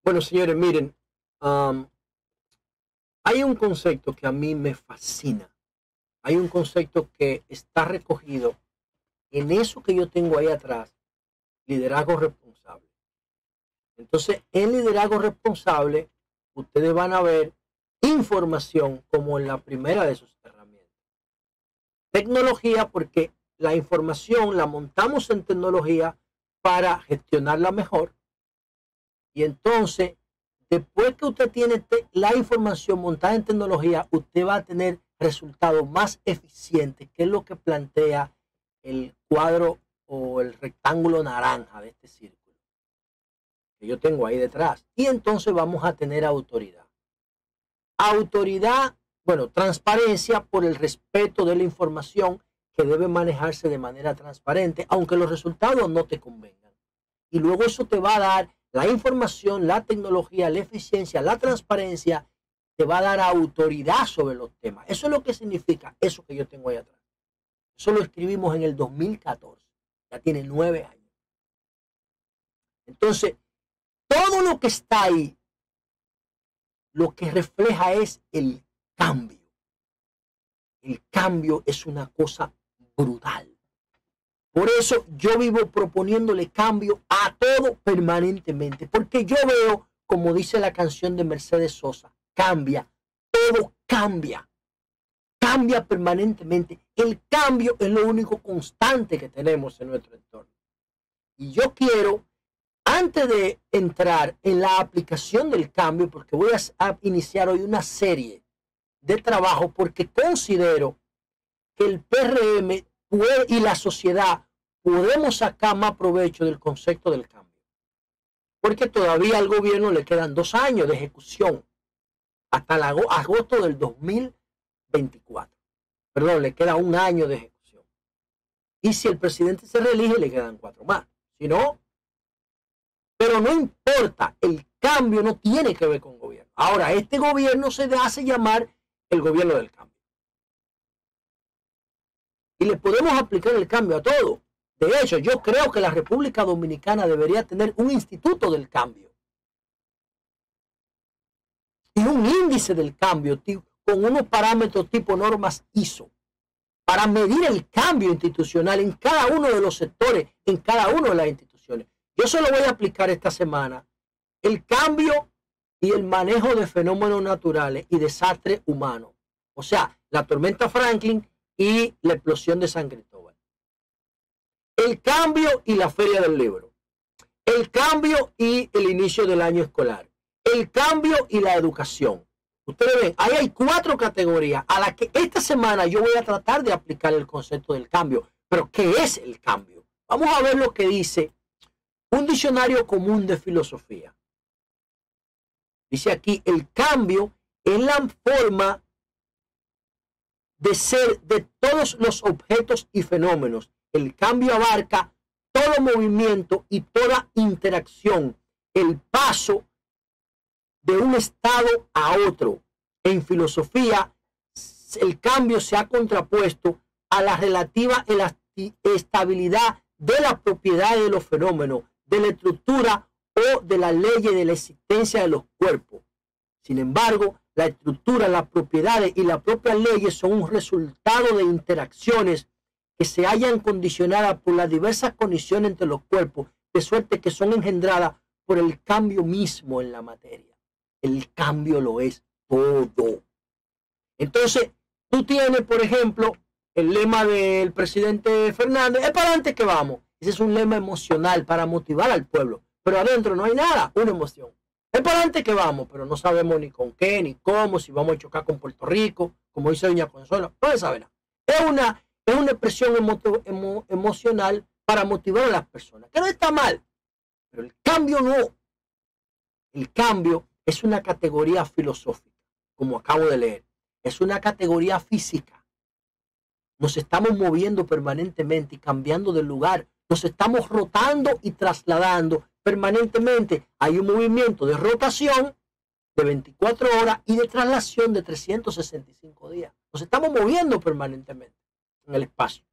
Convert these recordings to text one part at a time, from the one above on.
Bueno, señores, miren, um, hay un concepto que a mí me fascina. Hay un concepto que está recogido en eso que yo tengo ahí atrás, liderazgo responsable. Entonces, en liderazgo responsable, ustedes van a ver información como en la primera de sus herramientas. Tecnología, porque la información la montamos en tecnología para gestionarla mejor. Y entonces, después que usted tiene la información montada en tecnología, usted va a tener resultados más eficientes, que es lo que plantea el cuadro o el rectángulo naranja de este círculo que yo tengo ahí detrás. Y entonces vamos a tener autoridad. Autoridad, bueno, transparencia por el respeto de la información que debe manejarse de manera transparente, aunque los resultados no te convengan. Y luego eso te va a dar la información, la tecnología, la eficiencia, la transparencia, te va a dar autoridad sobre los temas. Eso es lo que significa eso que yo tengo ahí atrás. Eso lo escribimos en el 2014. Ya tiene 9 años. Entonces, todo lo que está ahí, lo que refleja es el cambio. El cambio es una cosa brutal. Por eso yo vivo proponiéndole cambio a todo permanentemente. Porque yo veo, como dice la canción de Mercedes Sosa, cambia, todo cambia. Cambia permanentemente. El cambio es lo único constante que tenemos en nuestro entorno. Y yo quiero, antes de entrar en la aplicación del cambio, porque voy a iniciar hoy una serie de trabajo, porque considero que el PRM y la sociedad podemos sacar más provecho del concepto del cambio. Porque todavía al gobierno le quedan 2 años de ejecución, hasta agosto del 2024. Perdón, le queda 1 año de ejecución. Y si el presidente se reelige, le quedan 4 más. Si no, pero no importa, el cambio no tiene que ver con gobierno. Ahora, este gobierno se hace llamar el gobierno del cambio. Y le podemos aplicar el cambio a todo. De hecho, yo creo que la República Dominicana debería tener un instituto del cambio. Y un índice del cambio con unos parámetros tipo normas ISO para medir el cambio institucional en cada uno de los sectores, en cada una de las instituciones. Yo solo voy a aplicar esta semana el cambio y el manejo de fenómenos naturales y desastres humanos. O sea, la tormenta Franklin y la explosión de San Cristóbal. El cambio y la feria del libro. El cambio y el inicio del año escolar. El cambio y la educación. Ustedes ven, ahí hay 4 categorías a las que esta semana yo voy a tratar de aplicar el concepto del cambio. Pero, ¿qué es el cambio? Vamos a ver lo que dice un diccionario común de filosofía. Dice aquí, el cambio es la forma de ser de todos los objetos y fenómenos. El cambio abarca todo movimiento y toda interacción, el paso de un estado a otro. En filosofía, el cambio se ha contrapuesto a la relativa estabilidad de la propiedad de los fenómenos, de la estructura o de la ley de la existencia de los cuerpos. Sin embargo, la estructura, las propiedades y las propias leyes son un resultado de interacciones que se hayan condicionadas por las diversas condiciones entre los cuerpos, de suerte que son engendradas por el cambio mismo en la materia. El cambio lo es todo. Entonces, tú tienes, por ejemplo, el lema del presidente Fernández, es para adelante que vamos. Ese es un lema emocional para motivar al pueblo, pero adentro no hay nada, una emoción. Es para adelante que vamos, pero no sabemos ni con qué, ni cómo, si vamos a chocar con Puerto Rico, como dice doña Consuelo, no se sabe nada. Es una expresión emocional para motivar a las personas, que no está mal, pero el cambio no. El cambio es una categoría filosófica, como acabo de leer. Es una categoría física. Nos estamos moviendo permanentemente y cambiando de lugar. Nos estamos rotando y trasladando permanentemente. Hay un movimiento de rotación de 24 horas y de traslación de 365 días. Nos estamos moviendo permanentemente en el espacio.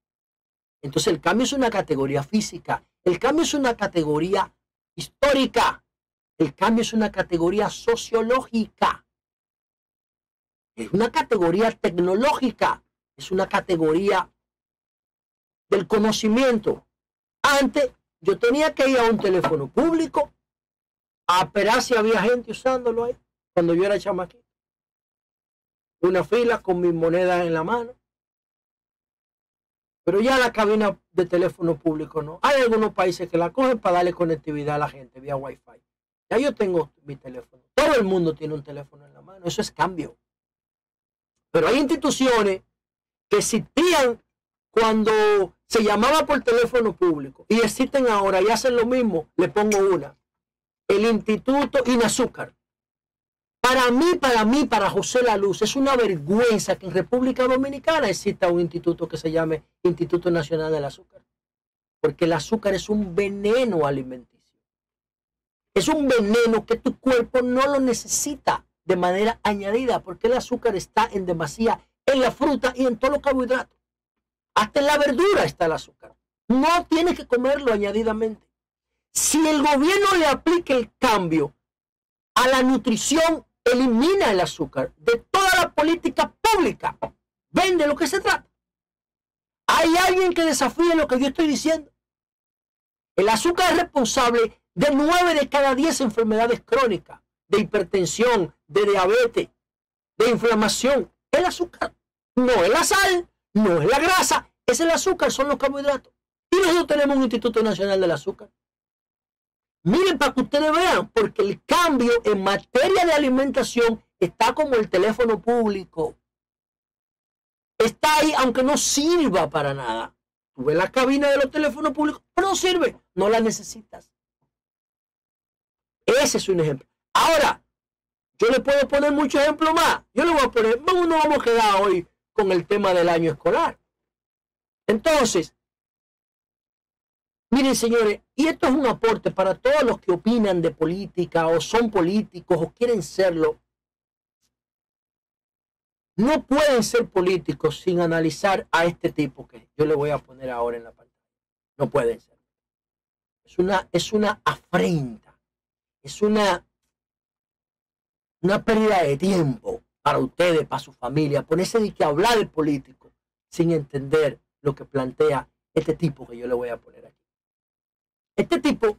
Entonces el cambio es una categoría física. El cambio es una categoría histórica. El cambio es una categoría sociológica. Es una categoría tecnológica. Es una categoría del conocimiento. Antes yo tenía que ir a un teléfono público a esperar si había gente usándolo ahí, cuando yo era chamaquito. Una fila con mis monedas en la mano. Pero ya la cabina de teléfono público no. Hay algunos países que la cogen para darle conectividad a la gente vía Wi-Fi. Ya yo tengo mi teléfono. Todo el mundo tiene un teléfono en la mano. Eso es cambio. Pero hay instituciones que existían cuando se llamaba por teléfono público y existen ahora y hacen lo mismo. Le pongo una. El Instituto Inazúcar. Para José La Luz, es una vergüenza que en República Dominicana exista un instituto que se llame Instituto Nacional del Azúcar. Porque el azúcar es un veneno alimenticio. Es un veneno que tu cuerpo no lo necesita de manera añadida, porque el azúcar está en demasía en la fruta y en todos los carbohidratos. Hasta en la verdura está el azúcar. No tienes que comerlo añadidamente. Si el gobierno le aplica el cambio a la nutrición, elimina el azúcar de toda la política pública. ¿Ven de lo que se trata? ¿Hay alguien que desafíe lo que yo estoy diciendo? El azúcar es responsable de 9 de cada 10 enfermedades crónicas, de hipertensión, de diabetes, de inflamación. El azúcar no es la sal, no es la grasa, es el azúcar, son los carbohidratos. Y nosotros tenemos un Instituto Nacional del Azúcar. Miren para que ustedes vean, porque el cambio en materia de alimentación está como el teléfono público. Está ahí, aunque no sirva para nada. Tú ves la cabina de los teléfonos públicos, pero no sirve, no la necesitas. Ese es un ejemplo. Ahora, yo le puedo poner muchos ejemplos más. Yo le voy a poner, no vamos a quedar hoy con el tema del año escolar. Entonces, miren, señores, y esto es un aporte para todos los que opinan de política o son políticos o quieren serlo. No pueden ser políticos sin analizar a este tipo que yo le voy a poner ahora en la pantalla. No pueden ser. Es una afrenta. Es una pérdida de tiempo para ustedes, para su familia. Ponerse de que hablar de político sin entender lo que plantea este tipo que yo le voy a poner aquí. Este tipo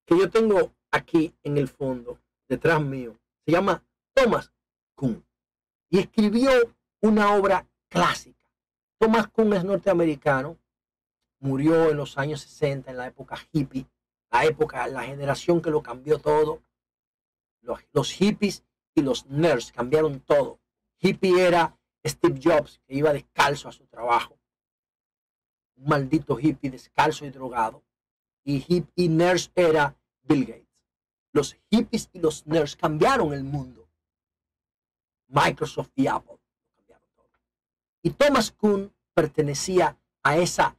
que yo tengo aquí en el fondo, detrás mío, se llama Thomas Kuhn y escribió una obra clásica. Thomas Kuhn es norteamericano, murió en los años 60, en la época hippie, la generación que lo cambió todo. Los hippies y los nerds cambiaron todo. Hippie era Steve Jobs, que iba descalzo a su trabajo. Un maldito hippie descalzo y drogado. Y nerds era Bill Gates. Los hippies y los nerds cambiaron el mundo. Microsoft y Apple cambiaron todo. Y Thomas Kuhn pertenecía a esa,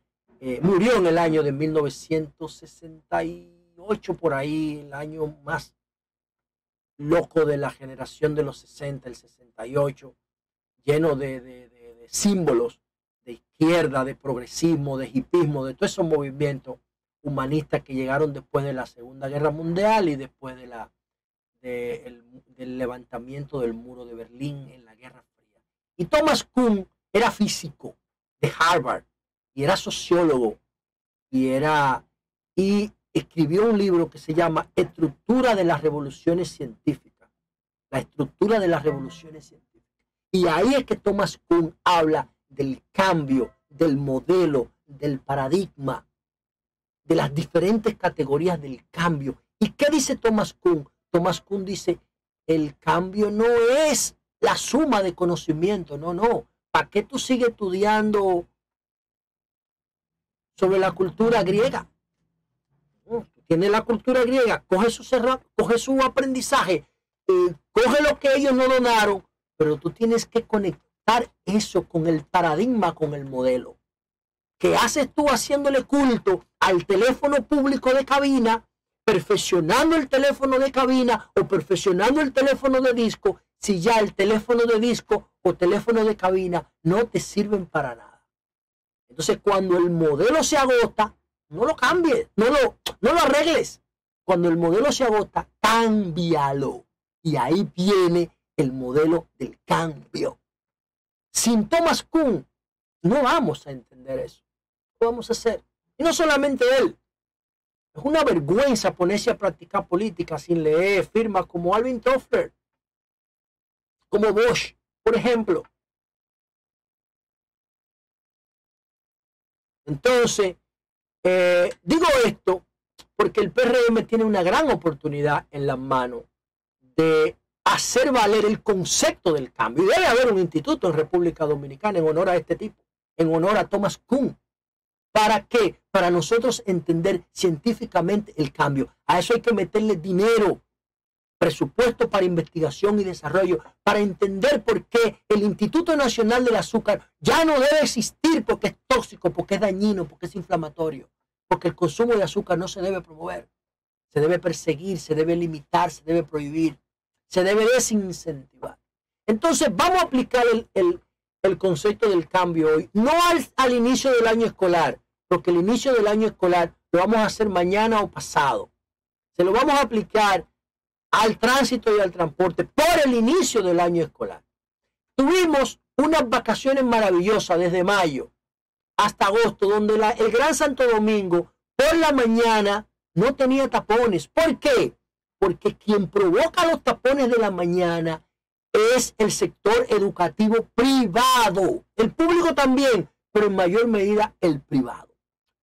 murió en el año de 1968, por ahí, el año más loco de la generación de los 60, el 68, lleno de símbolos de izquierda, de progresismo, de hipismo, de todos esos movimientos humanistas que llegaron después de la Segunda Guerra Mundial y después del levantamiento del muro de Berlín en la Guerra Fría. Y Thomas Kuhn era físico de Harvard y era sociólogo y escribió un libro que se llama Estructura de las Revoluciones Científicas. La estructura de las revoluciones científicas. Y ahí es que Thomas Kuhn habla del cambio, del modelo, del paradigma, de las diferentes categorías del cambio. ¿Y qué dice Thomas Kuhn? Thomas Kuhn dice, el cambio no es la suma de conocimiento, no. ¿Para qué tú sigues estudiando sobre la cultura griega? Tiene la cultura griega, coge su aprendizaje, coge lo que ellos no donaron, pero tú tienes que conectar eso con el paradigma, con el modelo. ¿Qué haces tú haciéndole culto al teléfono público de cabina, perfeccionando el teléfono de cabina o perfeccionando el teléfono de disco, si ya el teléfono de disco o teléfono de cabina no te sirven para nada? Entonces, cuando el modelo se agota, no lo cambies, no lo arregles. Cuando el modelo se agota, cámbialo. Y ahí viene el modelo del cambio. Sin Thomas Kuhn, no vamos a entender eso. ¿Qué vamos a hacer? Y no solamente él. Es una vergüenza ponerse a practicar política sin leer firmas como Alvin Toffler, como Bosch, por ejemplo. Entonces, digo esto porque el PRM tiene una gran oportunidad en las manos de hacer valer el concepto del cambio. Y debe haber un instituto en República Dominicana en honor a este tipo, en honor a Thomas Kuhn. ¿Para qué? Para nosotros entender científicamente el cambio. A eso hay que meterle dinero, presupuesto para investigación y desarrollo, para entender por qué el Instituto Nacional del Azúcar ya no debe existir porque es tóxico, porque es dañino, porque es inflamatorio, porque el consumo de azúcar no se debe promover, se debe perseguir, se debe limitar, se debe prohibir, se debe desincentivar. Entonces vamos a aplicar el concepto del cambio hoy, no al inicio del año escolar, porque el inicio del año escolar lo vamos a hacer mañana o pasado. Se lo vamos a aplicar al tránsito y al transporte por el inicio del año escolar. Tuvimos unas vacaciones maravillosas desde mayo hasta agosto, donde el Gran Santo Domingo por la mañana no tenía tapones. ¿Por qué? Porque quien provoca los tapones de la mañana es el sector educativo privado. El público también, pero en mayor medida el privado.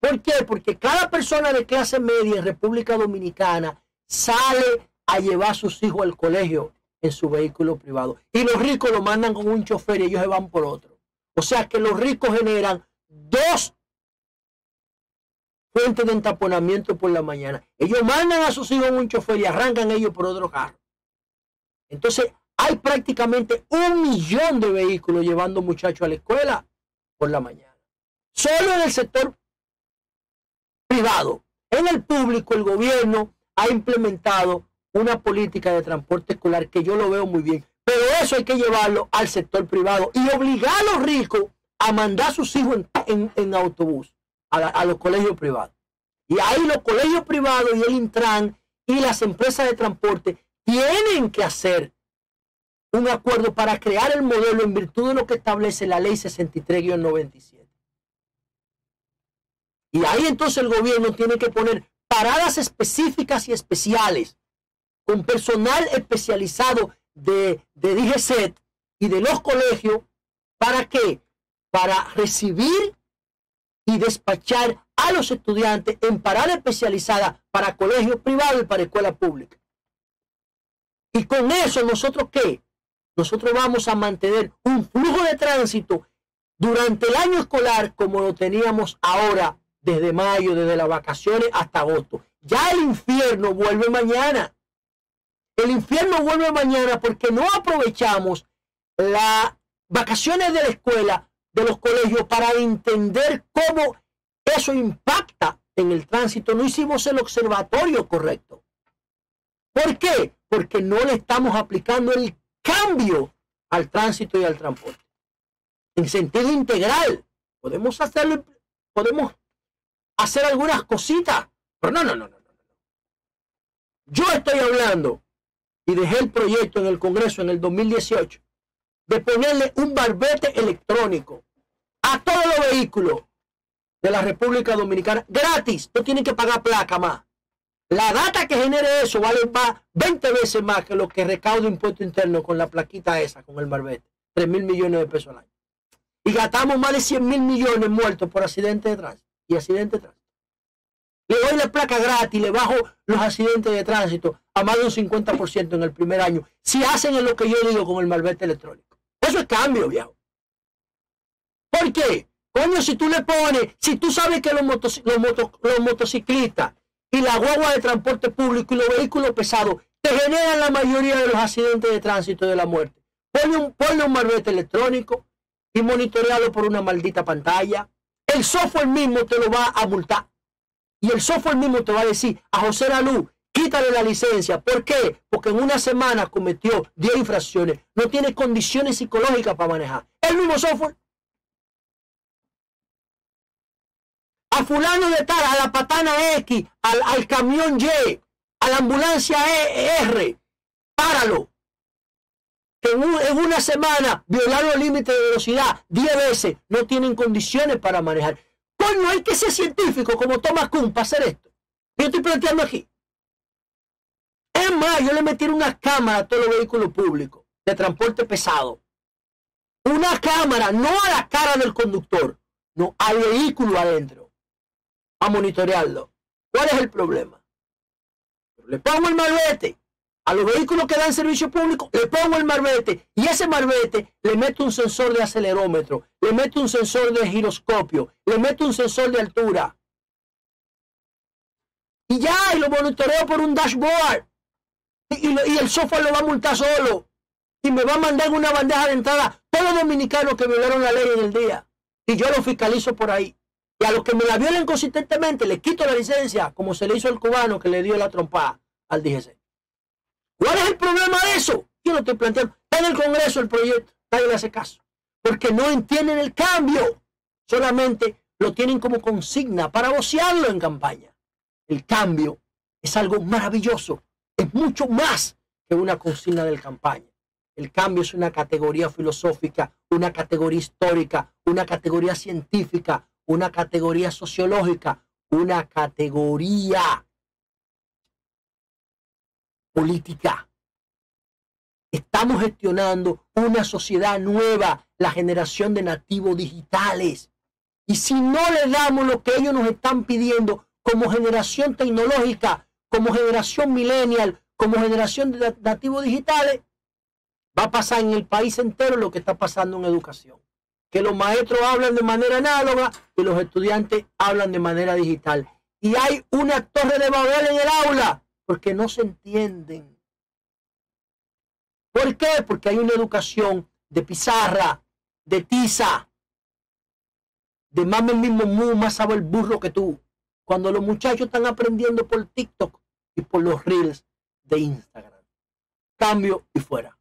¿Por qué? Porque cada persona de clase media en República Dominicana sale a llevar a sus hijos al colegio en su vehículo privado. Y los ricos lo mandan con un chofer y ellos se van por otro. O sea que los ricos generan dos fuentes de entaponamiento por la mañana. Ellos mandan a sus hijos en un chofer y arrancan ellos por otro carro. Entonces hay prácticamente 1 millón de vehículos llevando muchachos a la escuela por la mañana. Solo en el sector privado. En el público, el gobierno ha implementado una política de transporte escolar que yo lo veo muy bien. Pero eso hay que llevarlo al sector privado y obligar a los ricos a mandar a sus hijos en autobús a los colegios privados. Y ahí los colegios privados y el Intran y las empresas de transporte tienen que hacer un acuerdo para crear el modelo en virtud de lo que establece la ley 63-97. Y ahí entonces el gobierno tiene que poner paradas específicas y especiales con personal especializado de DGCET y de los colegios. ¿Para qué? Para recibir y despachar a los estudiantes en parada especializada para colegios privados y para escuelas públicas. Y con eso, ¿nosotros qué? Nosotros vamos a mantener un flujo de tránsito durante el año escolar como lo teníamos ahora desde mayo, desde las vacaciones hasta agosto. Ya el infierno vuelve mañana. El infierno vuelve mañana porque no aprovechamos las vacaciones de la escuela, de los colegios, para entender cómo eso impacta en el tránsito. No hicimos el observatorio correcto. ¿Por qué? Porque no le estamos aplicando el cambio al tránsito y al transporte. En sentido integral. Podemos hacerlo, podemos hacer algunas cositas, pero no. Yo estoy hablando, y dejé el proyecto en el Congreso en el 2018, de ponerle un barbete electrónico a todos los vehículos de la República Dominicana, gratis, no tienen que pagar placa más. La data que genere eso vale más, 20 veces más que lo que recauda impuesto interno con la plaquita esa, con el barbete, 3.000 millones de pesos al año. Y gastamos más de 100.000 millones muertos por accidentes de tránsito y accidentes de tránsito. Le doy la placa gratis, le bajo los accidentes de tránsito a más de un 50% en el primer año, si hacen en lo que yo digo con el malvete electrónico. Eso es cambio, viejo. ¿Por qué? Coño, si tú le pones, si tú sabes que los motociclistas y la guagua de transporte público y los vehículos pesados te generan la mayoría de los accidentes de tránsito y de la muerte, ponle un malvete electrónico y monitorealo por una maldita pantalla. El software mismo te lo va a multar. Y el software mismo te va a decir a José Lalu, quítale la licencia. ¿Por qué? Porque en una semana cometió 10 infracciones. No tiene condiciones psicológicas para manejar. El mismo software. A fulano de tal, a la patana X, al camión Y, A la ambulancia R, páralo. Que en una semana violaron los límites de velocidad 10 veces, no tienen condiciones para manejar. Coño, hay que ser científico como Thomas Kuhn para hacer esto. Yo estoy planteando aquí. Es más, yo le metí una cámara a todos los vehículos públicos de transporte pesado. Una cámara, no a la cara del conductor, no al vehículo adentro, a monitorearlo. ¿Cuál es el problema? Le pongo el marbete. A los vehículos que dan servicio público, le pongo el marbete. Y ese marbete le meto un sensor de acelerómetro, le meto un sensor de giroscopio, le meto un sensor de altura. Y ya, y lo monitoreo por un dashboard. Y el software lo va a multar solo. Y me va a mandar una bandeja de entrada todos los dominicanos que violaron la ley en el día. Y yo lo fiscalizo por ahí. Y a los que me la violen consistentemente, le quito la licencia, como se le hizo al cubano que le dio la trompada al DGC. ¿Cuál es el problema de eso? Yo lo estoy planteando. Está en el Congreso el proyecto. Nadie le hace caso. Porque no entienden el cambio. Solamente lo tienen como consigna para vocearlo en campaña. El cambio es algo maravilloso. Es mucho más que una consigna de campaña. El cambio es una categoría filosófica, una categoría histórica, una categoría científica, una categoría sociológica, una categoría política. Estamos gestionando una sociedad nueva, la generación de nativos digitales. Y si no le damos lo que ellos nos están pidiendo como generación tecnológica, como generación millennial, como generación de nativos digitales, va a pasar en el país entero lo que está pasando en educación. Que los maestros hablan de manera análoga y los estudiantes hablan de manera digital. Y hay una torre de Babel en el aula porque no se entienden. ¿Por qué? Porque hay una educación de pizarra, de tiza, de mame el mismo mu, más sabe el burro que tú. Cuando los muchachos están aprendiendo por TikTok y por los reels de Instagram. Cambio y fuera.